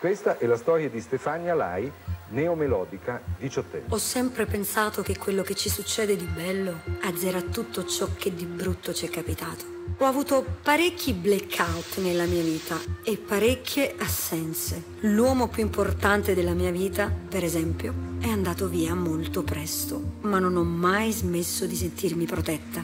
Questa è la storia di Stefania Lai, neomelodica, 18enne. Ho sempre pensato che quello che ci succede di bello azzera tutto ciò che di brutto ci è capitato. Ho avuto parecchi blackout nella mia vita e parecchie assenze. L'uomo più importante della mia vita, per esempio, è andato via molto presto, ma non ho mai smesso di sentirmi protetta,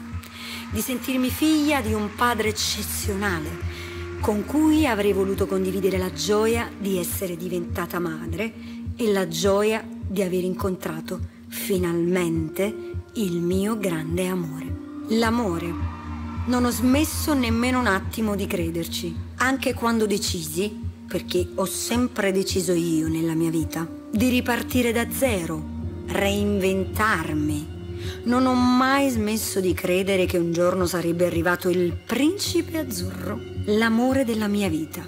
di sentirmi figlia di un padre eccezionale, con cui avrei voluto condividere la gioia di essere diventata madre e la gioia di aver incontrato finalmente il mio grande amore. L'amore. Non ho smesso nemmeno un attimo di crederci, anche quando decisi, perché ho sempre deciso io nella mia vita, di ripartire da zero, reinventarmi. Non ho mai smesso di credere che un giorno sarebbe arrivato il principe azzurro, l'amore della mia vita.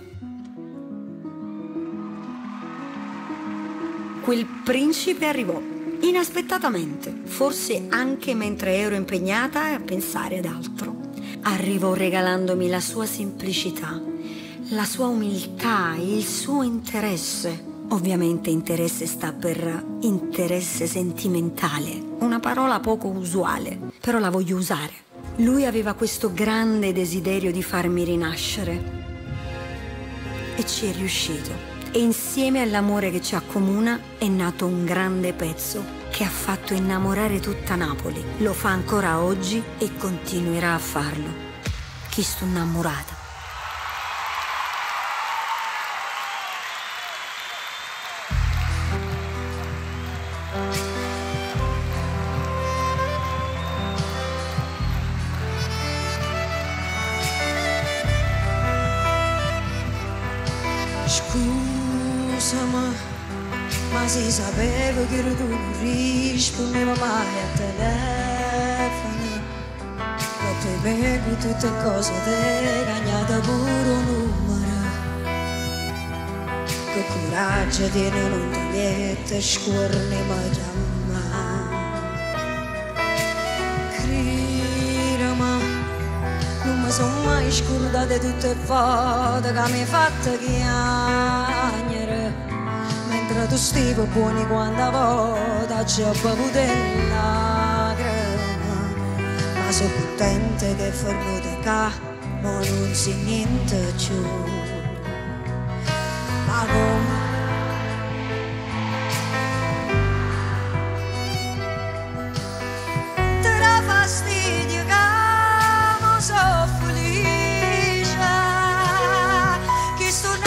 Quel principe arrivò inaspettatamente, forse anche mentre ero impegnata a pensare ad altro. Arrivò regalandomi la sua semplicità, la sua umiltà, il suo interesse. Ovviamente interesse sta per interesse sentimentale, una parola poco usuale, però la voglio usare. Lui aveva questo grande desiderio di farmi rinascere e ci è riuscito. E insieme all'amore che ci accomuna è nato un grande pezzo che ha fatto innamorare tutta Napoli. Lo fa ancora oggi e continuerà a farlo. Chi sto innamorata. Scusa, ma si sapeva che tu non rispondeva mai a telefono. Per te vengo tutte cose te cagnata pure un numero. Che coraggio tiene non togliete scuorne ma chiama. Crira ma non mi sono mai scordate tutte le foto che mi hai fatto chiagnere. Mentre tu stivi buoni quando volta ci ho bevuto in lacrime. Ma sono contenta che è venuta qua, ma non si niente più. Ma come? Te dà fastidio che non so felice, che sto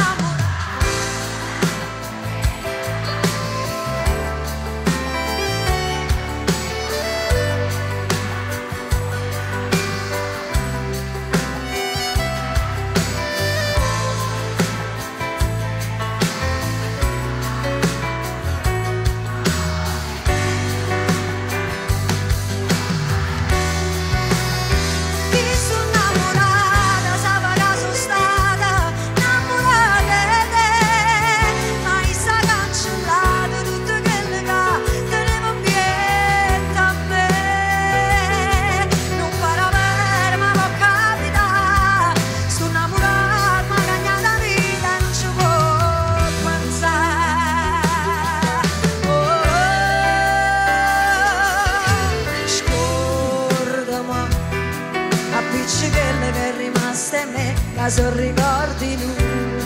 quelle che è rimaste a me, che sono ricordi inutili.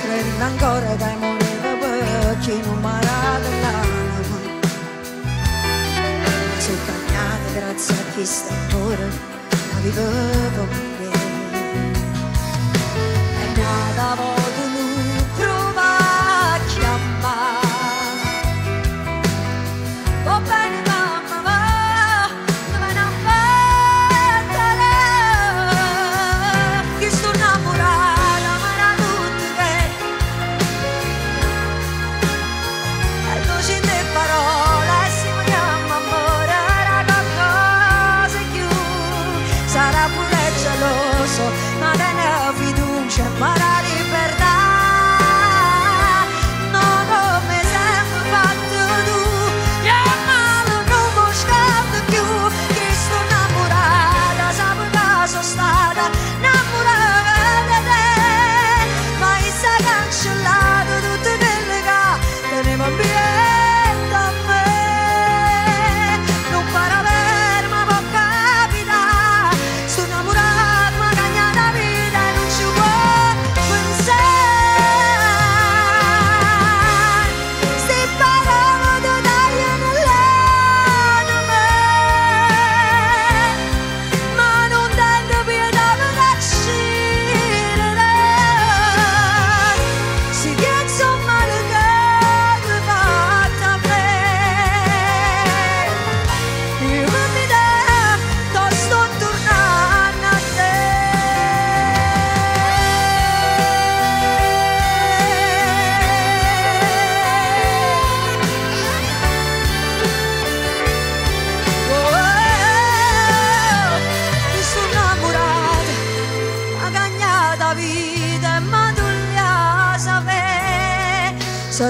Credo ancora che moreva perché non mi ha l'anima. Sono cagnata grazie a chi sta ancora, ma vivevo con me. E nada voto non prova a chiamare. Va bene mamma, va, dove non mettere. Che sto innamorata, ma era tutto che e voci di parole, si chiama amore, era qualcosa più. Sarà pure geloso.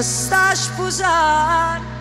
si sta sposando.